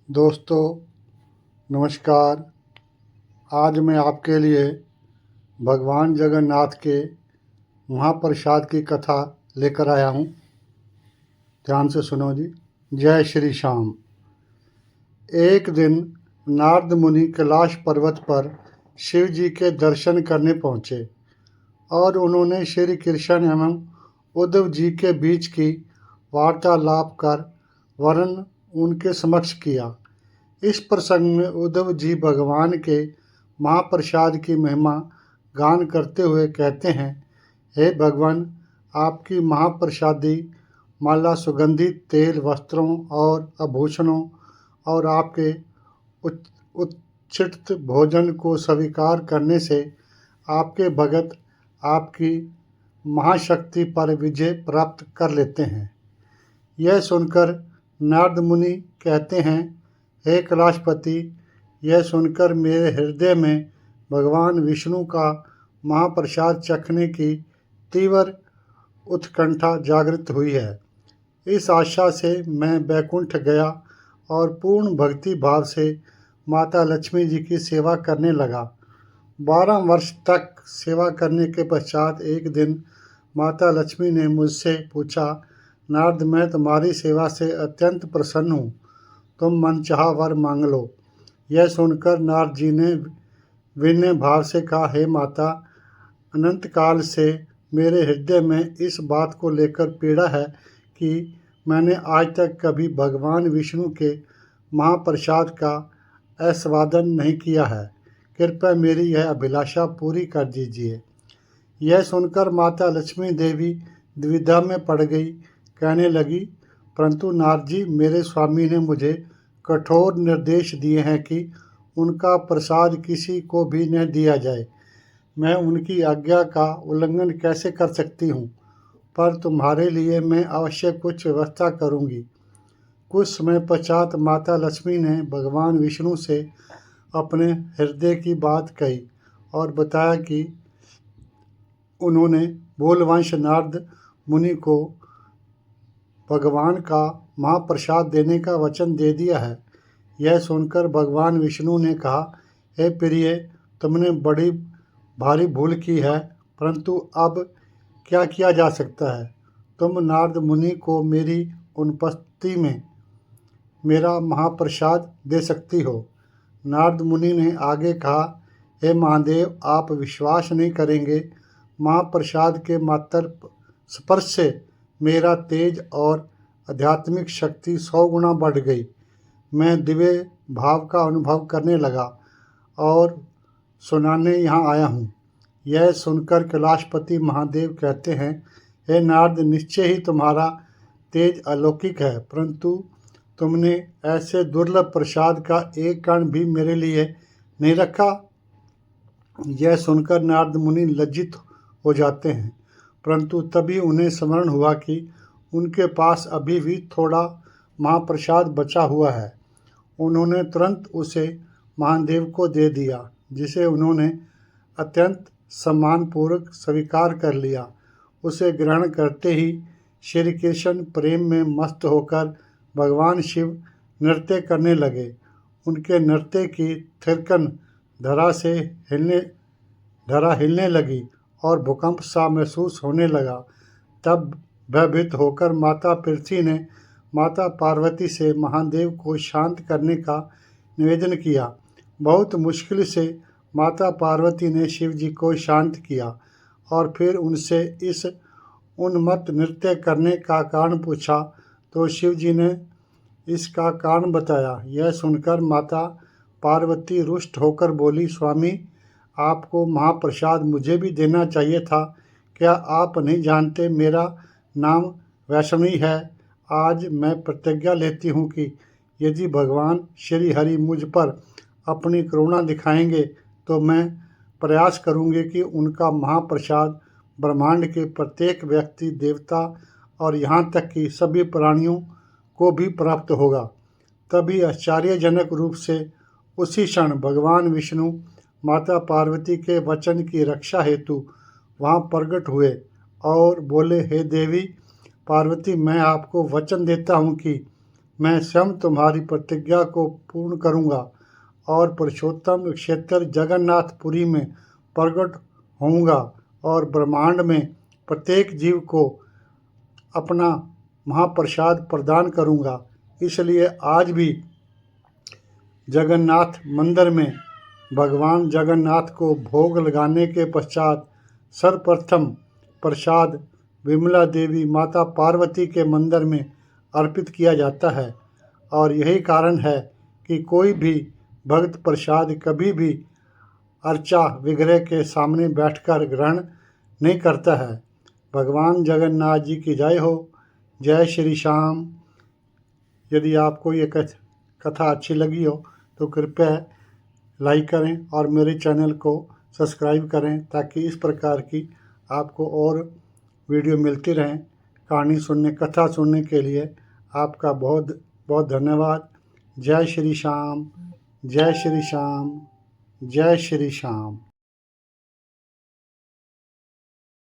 दोस्तों नमस्कार। आज मैं आपके लिए भगवान जगन्नाथ के महाप्रसाद की कथा लेकर आया हूँ। ध्यान से सुनो जी। जय श्री श्याम। एक दिन नारद मुनि कैलाश पर्वत पर शिव जी के दर्शन करने पहुँचे और उन्होंने श्री कृष्ण एवं उद्धव जी के बीच की वार्तालाप कर वर्णन उनके समक्ष किया। इस प्रसंग में उद्धव जी भगवान के महाप्रसाद की महिमा गान करते हुए कहते हैं, हे भगवान, आपकी महाप्रसादी माला सुगंधित तेल, वस्त्रों और आभूषणों और आपके उच्छिष्ट भोजन को स्वीकार करने से आपके भगत आपकी महाशक्ति पर विजय प्राप्त कर लेते हैं। यह सुनकर नारद मुनि कहते हैं, हे कैलाशपति, यह सुनकर मेरे हृदय में भगवान विष्णु का महाप्रसाद चखने की तीव्र उत्कंठा जागृत हुई है। इस आशा से मैं बैकुंठ गया और पूर्ण भक्ति भाव से माता लक्ष्मी जी की सेवा करने लगा। 12 वर्ष तक सेवा करने के पश्चात एक दिन माता लक्ष्मी ने मुझसे पूछा, नारद, मैं तुम्हारी सेवा से अत्यंत प्रसन्न हूँ, तुम मनचाहा वर मांग लो। यह सुनकर नारद जी ने विनय भाव से कहा, हे माता, अनंत काल से मेरे हृदय में इस बात को लेकर पीड़ा है कि मैंने आज तक कभी भगवान विष्णु के महाप्रसाद का आस्वादन नहीं किया है। कृपया मेरी यह अभिलाषा पूरी कर दीजिए। यह सुनकर माता लक्ष्मी देवी द्विधा में पड़ गई। कहने लगी, परंतु नारद जी, मेरे स्वामी ने मुझे कठोर निर्देश दिए हैं कि उनका प्रसाद किसी को भी न दिया जाए। मैं उनकी आज्ञा का उल्लंघन कैसे कर सकती हूँ? पर तुम्हारे लिए मैं अवश्य कुछ व्यवस्था करूँगी। कुछ समय पश्चात माता लक्ष्मी ने भगवान विष्णु से अपने हृदय की बात कही और बताया कि उन्होंने बोलवंश नारद मुनि को भगवान का महाप्रसाद देने का वचन दे दिया है। यह सुनकर भगवान विष्णु ने कहा, हे प्रिय, तुमने बड़ी भारी भूल की है, परंतु अब क्या किया जा सकता है? तुम नारद मुनि को मेरी अनुपस्थिति में मेरा महाप्रसाद दे सकती हो। नारद मुनि ने आगे कहा, हे महादेव, आप विश्वास नहीं करेंगे, महाप्रसाद के मात्र स्पर्श से मेरा तेज और आध्यात्मिक शक्ति 100 गुना बढ़ गई। मैं दिव्य भाव का अनुभव करने लगा और सुनाने यहाँ आया हूँ। यह सुनकर कैलाशपति महादेव कहते हैं, हे नारद, निश्चय ही तुम्हारा तेज अलौकिक है, परंतु तुमने ऐसे दुर्लभ प्रसाद का एक कण भी मेरे लिए नहीं रखा। यह सुनकर नारद मुनि लज्जित हो जाते हैं, परंतु तभी उन्हें स्मरण हुआ कि उनके पास अभी भी थोड़ा महाप्रसाद बचा हुआ है। उन्होंने तुरंत उसे महादेव को दे दिया, जिसे उन्होंने अत्यंत सम्मानपूर्वक स्वीकार कर लिया। उसे ग्रहण करते ही श्री कृष्ण प्रेम में मस्त होकर भगवान शिव नृत्य करने लगे। उनके नृत्य की थिरकन धरा हिलने लगी और भूकंप सा महसूस होने लगा। तब भयभीत होकर माता पृथ्वी ने माता पार्वती से महादेव को शांत करने का निवेदन किया। बहुत मुश्किल से माता पार्वती ने शिव जी को शांत किया और फिर उनसे इस उन्मत्त नृत्य करने का कारण पूछा, तो शिव जी ने इसका कारण बताया। यह सुनकर माता पार्वती रुष्ट होकर बोली, स्वामी, आपको महाप्रसाद मुझे भी देना चाहिए था। क्या आप नहीं जानते मेरा नाम वैष्णवी है? आज मैं प्रतिज्ञा लेती हूँ कि यदि भगवान श्री हरि मुझ पर अपनी करुणा दिखाएंगे तो मैं प्रयास करूँगी कि उनका महाप्रसाद ब्रह्मांड के प्रत्येक व्यक्ति, देवता और यहाँ तक कि सभी प्राणियों को भी प्राप्त होगा। तभी आश्चर्यजनक रूप से उसी क्षण भगवान विष्णु माता पार्वती के वचन की रक्षा हेतु वहाँ प्रकट हुए और बोले, हे देवी पार्वती, मैं आपको वचन देता हूँ कि मैं स्वयं तुम्हारी प्रतिज्ञा को पूर्ण करूँगा और पुरुषोत्तम क्षेत्र जगन्नाथपुरी में प्रकट होऊंगा और ब्रह्मांड में प्रत्येक जीव को अपना महाप्रसाद प्रदान करूँगा। इसलिए आज भी जगन्नाथ मंदिर में भगवान जगन्नाथ को भोग लगाने के पश्चात सर्वप्रथम प्रसाद विमला देवी माता पार्वती के मंदिर में अर्पित किया जाता है और यही कारण है कि कोई भी भक्त प्रसाद कभी भी अर्चा विग्रह के सामने बैठकर ग्रहण नहीं करता है। भगवान जगन्नाथ जी की जय हो। जय श्री श्याम। यदि आपको ये कथा अच्छी लगी हो तो कृपया लाइक करें और मेरे चैनल को सब्सक्राइब करें ताकि इस प्रकार की आपको और वीडियो मिलती रहें। कहानी सुनने कथा सुनने के लिए आपका बहुत बहुत धन्यवाद। जय श्री श्याम। जय श्री श्याम। जय श्री श्याम।